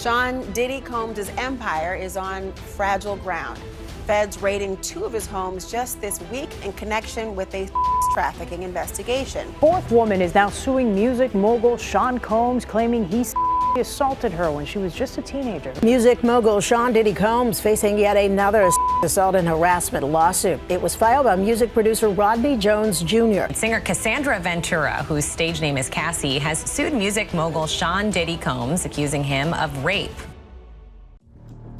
Sean Diddy Combs' empire is on fragile ground. Feds raiding 2 of his homes just this week in connection with a trafficking investigation. Fourth woman is now suing music mogul Sean Combs, claiming he assaulted her when she was just a teenager. Music mogul Sean Diddy Combs facing yet another assault and harassment lawsuit. It was filed by music producer Rodney Jones Jr. Singer Cassandra Ventura, whose stage name is Cassie, has sued music mogul Sean Diddy Combs, accusing him of rape.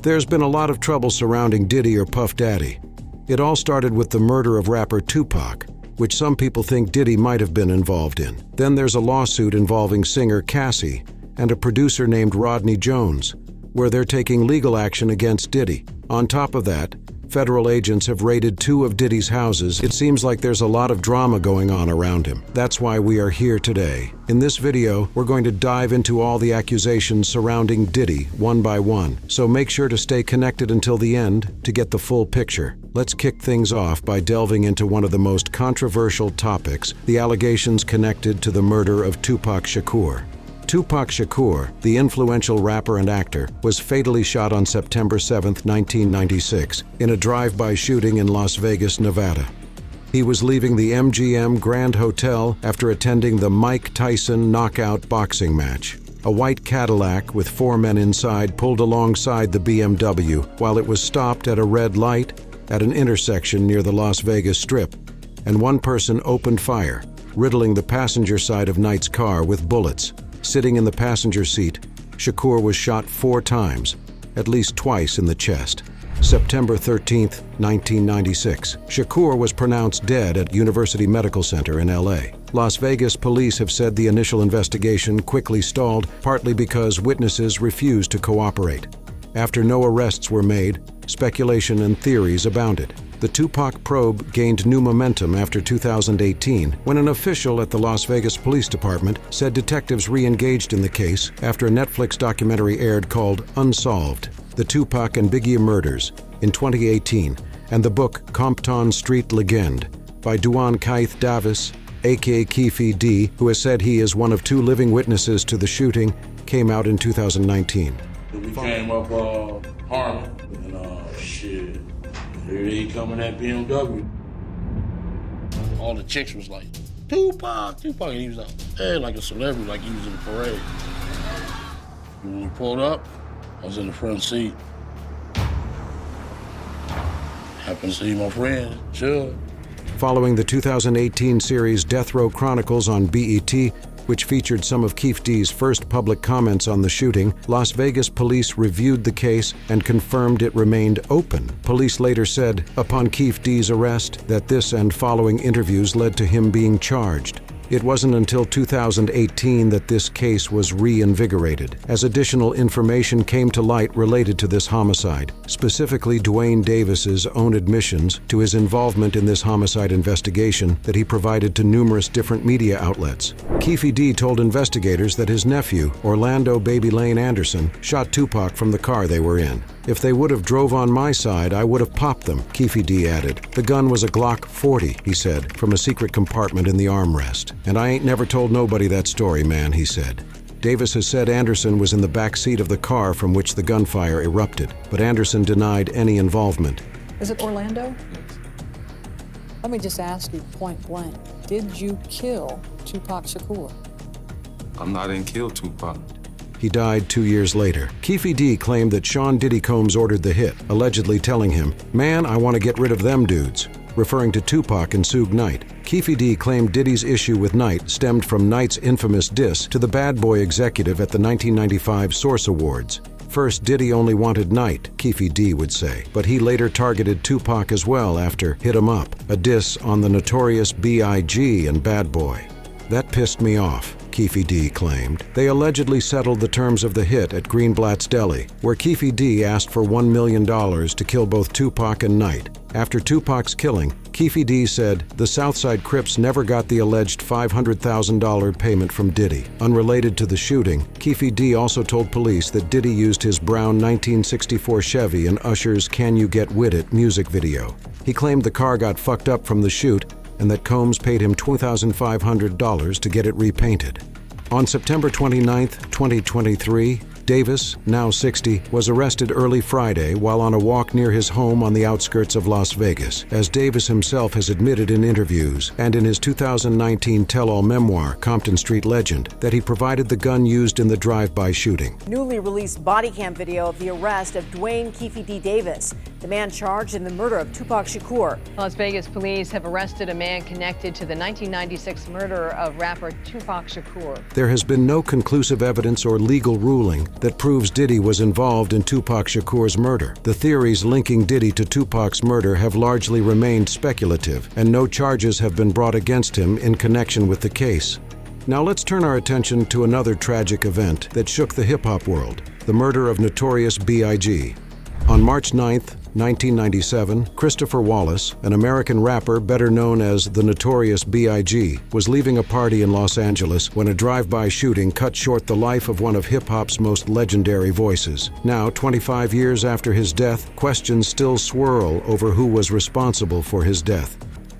There's been a lot of trouble surrounding Diddy or Puff Daddy. It all started with the murder of rapper Tupac, which some people think Diddy might have been involved in. Then there's a lawsuit involving singer Cassie and a producer named Rodney Jones, where they're taking legal action against Diddy. On top of that, federal agents have raided 2 of Diddy's houses. It seems like there's a lot of drama going on around him. That's why we are here today. In this video, we're going to dive into all the accusations surrounding Diddy one by one. So make sure to stay connected until the end to get the full picture. Let's kick things off by delving into one of the most controversial topics, the allegations connected to the murder of Tupac Shakur. Tupac Shakur, the influential rapper and actor, was fatally shot on September 7, 1996, in a drive-by shooting in Las Vegas, Nevada. He was leaving the MGM Grand Hotel after attending the Mike Tyson knockout boxing match. A white Cadillac with 4 men inside pulled alongside the BMW while it was stopped at a red light at an intersection near the Las Vegas Strip, and one person opened fire, riddling the passenger side of Knight's car with bullets. Sitting in the passenger seat, Shakur was shot 4 times, at least twice in the chest. September 13, 1996. Shakur was pronounced dead at University Medical Center in LA. Las Vegas police have said the initial investigation quickly stalled, partly because witnesses refused to cooperate. After no arrests were made, speculation and theories abounded. The Tupac probe gained new momentum after 2018, when an official at the Las Vegas Police Department said detectives re-engaged in the case after a Netflix documentary aired called Unsolved: The Tupac and Biggie Murders in 2018, and the book Compton Street Legend by Duane Keith Davis, aka Keefe D, who has said he is one of 2 living witnesses to the shooting, came out in 2019. We came up Harlem, and shit. Here he coming at BMW. All the chicks was like, Tupac, and he was like a celebrity, like he was in the parade. When we pulled up, I was in the front seat. Happened to see my friend, Chuck. Following the 2018 series Death Row Chronicles on BET, which featured some of Keefe D's first public comments on the shooting, Las Vegas police reviewed the case and confirmed it remained open. Police later said, upon Keefe D's arrest, that this and following interviews led to him being charged. It wasn't until 2018 that this case was reinvigorated, as additional information came to light related to this homicide, specifically Duane Davis's own admissions to his involvement in this homicide investigation that he provided to numerous different media outlets. Keefe D told investigators that his nephew, Orlando Baby Lane Anderson, shot Tupac from the car they were in. If they would have drove on my side, I would have popped them, Keefe D added. The gun was a Glock 40, he said, from a secret compartment in the armrest. And I ain't never told nobody that story, man, he said. Davis has said Anderson was in the back seat of the car from which the gunfire erupted, but Anderson denied any involvement. Is it Orlando? Let me just ask you point blank, did you kill Tupac Shakur? I didn't kill Tupac. He died 2 years later. Keefe D claimed that Sean Diddy Combs ordered the hit, allegedly telling him, "Man, I want to get rid of them dudes," referring to Tupac and Suge Knight. Keefe D claimed Diddy's issue with Knight stemmed from Knight's infamous diss to the Bad Boy executive at the 1995 Source Awards. First, Diddy only wanted Knight, Keefe D would say, but he later targeted Tupac as well after Hit 'Em Up, a diss on the Notorious B.I.G. and Bad Boy. That pissed me off, Keefe D claimed. They allegedly settled the terms of the hit at Greenblatt's Deli, where Keefe D asked for $1 million to kill both Tupac and Knight. After Tupac's killing, Keefe D said the Southside Crips never got the alleged $500,000 payment from Diddy. Unrelated to the shooting, Keefe D also told police that Diddy used his brown 1964 Chevy in Usher's Can You Get With It music video. He claimed the car got fucked up from the shoot and that Combs paid him $2,500 to get it repainted. On September 29, 2023, Davis, now 60, was arrested early Friday while on a walk near his home on the outskirts of Las Vegas, as Davis himself has admitted in interviews and in his 2019 tell-all memoir, Compton Street Legend, that he provided the gun used in the drive-by shooting. Newly released body cam video of the arrest of Dwayne Keefe D. Davis, the man charged in the murder of Tupac Shakur. Las Vegas police have arrested a man connected to the 1996 murder of rapper Tupac Shakur. There has been no conclusive evidence or legal ruling that proves Diddy was involved in Tupac Shakur's murder. The theories linking Diddy to Tupac's murder have largely remained speculative, and no charges have been brought against him in connection with the case. Now let's turn our attention to another tragic event that shook the hip-hop world, the murder of Notorious B.I.G. On March 9th, 1997, Christopher Wallace, an American rapper better known as the Notorious B.I.G., was leaving a party in Los Angeles when a drive-by shooting cut short the life of one of hip-hop's most legendary voices. Now, 25 years after his death, questions still swirl over who was responsible for his death.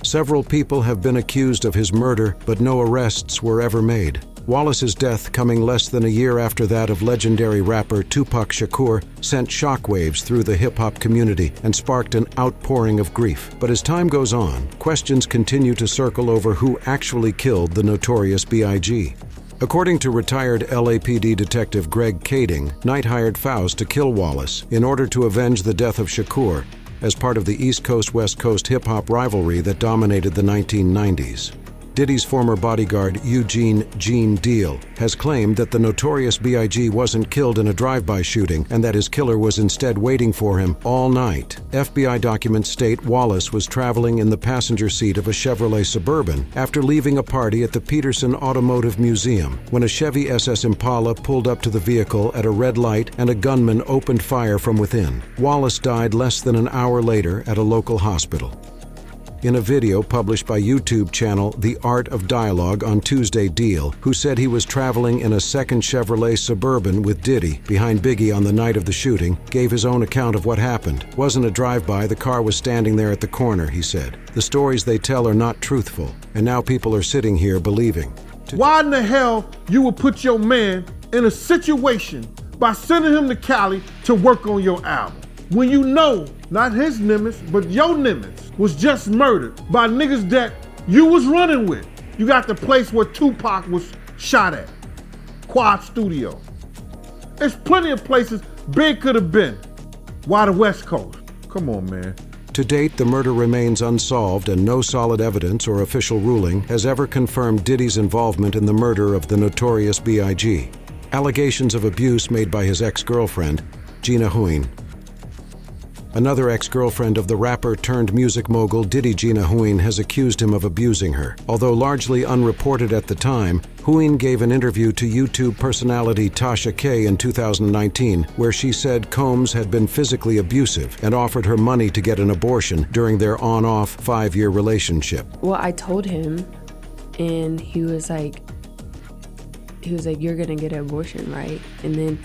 Several people have been accused of his murder, but no arrests were ever made. Wallace's death, coming less than a year after that of legendary rapper Tupac Shakur, sent shockwaves through the hip-hop community and sparked an outpouring of grief. But as time goes on, questions continue to circle over who actually killed the Notorious B.I.G. According to retired LAPD detective Greg Kading, Knight hired Faust to kill Wallace in order to avenge the death of Shakur as part of the East Coast-West Coast hip-hop rivalry that dominated the 1990s. Diddy's former bodyguard, Eugene "Gene" Deal, has claimed that the Notorious B.I.G. wasn't killed in a drive-by shooting and that his killer was instead waiting for him all night. FBI documents state Wallace was traveling in the passenger seat of a Chevrolet Suburban after leaving a party at the Peterson Automotive Museum when a Chevy SS Impala pulled up to the vehicle at a red light and a gunman opened fire from within. Wallace died less than an hour later at a local hospital. In a video published by YouTube channel The Art of Dialogue on Tuesday, Deal, who said he was traveling in a second Chevrolet Suburban with Diddy behind Biggie on the night of the shooting, gave his own account of what happened. Wasn't a drive-by, the car was standing there at the corner, he said. The stories they tell are not truthful, and now people are sitting here believing. Why in the hell you would put your man in a situation by sending him to Cali to work on your album, when you know not his nemesis, but your nemesis was just murdered by niggas that you was running with? You got the place where Tupac was shot at, Quad Studio. There's plenty of places Big could have been. Why the West Coast? Come on, man. To date, the murder remains unsolved and no solid evidence or official ruling has ever confirmed Diddy's involvement in the murder of the Notorious B.I.G. Allegations of abuse made by his ex-girlfriend, Gina Huynh. Another ex-girlfriend of the rapper-turned-music mogul Diddy, Gina Huynh, has accused him of abusing her. Although largely unreported at the time, Huynh gave an interview to YouTube personality Tasha K in 2019, where she said Combs had been physically abusive and offered her money to get an abortion during their on-off 5-year relationship. Well, I told him, and he was like, you're gonna get an abortion, right? And then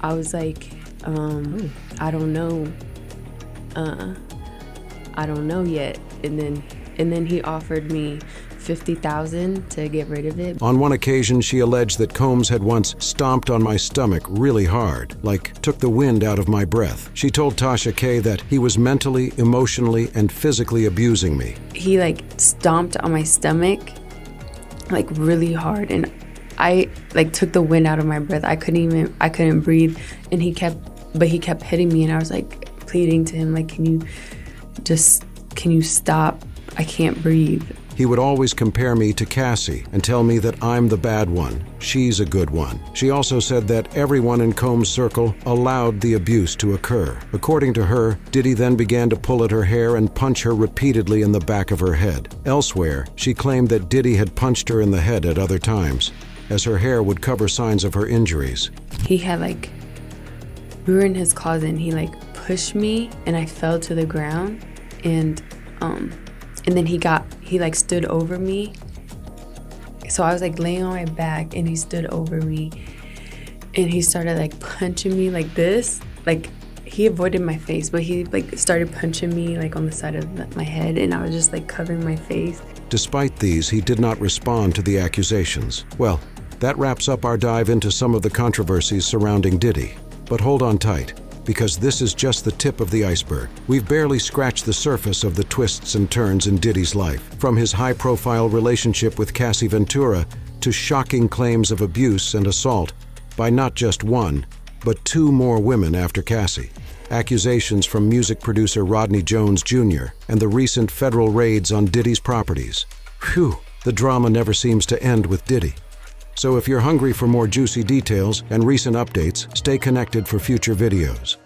I was like, I don't know. I don't know yet. And then he offered me $50,000 to get rid of it. On one occasion, she alleged that Combs had once stomped on my stomach really hard, like took the wind out of my breath. She told Tasha K that he was mentally, emotionally, and physically abusing me. He like stomped on my stomach like really hard, and I like took the wind out of my breath. I couldn't breathe, and he kept hitting me, and I was like pleading to him, like, can you stop? I can't breathe. He would always compare me to Cassie and tell me that I'm the bad one, she's a good one. She also said that everyone in Combs' circle allowed the abuse to occur. According to her, Diddy then began to pull at her hair and punch her repeatedly in the back of her head. Elsewhere, she claimed that Diddy had punched her in the head at other times, as her hair would cover signs of her injuries. He had we were in his closet, and he pushed me, and I fell to the ground, and then he stood over me. So I was laying on my back, and he stood over me, and he started punching me like this. He avoided my face, but he started punching me on the side of my head, and I was just covering my face. Despite these, he did not respond to the accusations. Well, That wraps up our dive into some of the controversies surrounding Diddy. But hold on tight, because this is just the tip of the iceberg. We've barely scratched the surface of the twists and turns in Diddy's life, from his high-profile relationship with Cassie Ventura to shocking claims of abuse and assault by not just one, but two more women after Cassie, accusations from music producer Rodney Jones Jr., and the recent federal raids on Diddy's properties. Phew, the drama never seems to end with Diddy. So if you're hungry for more juicy details and recent updates, stay connected for future videos.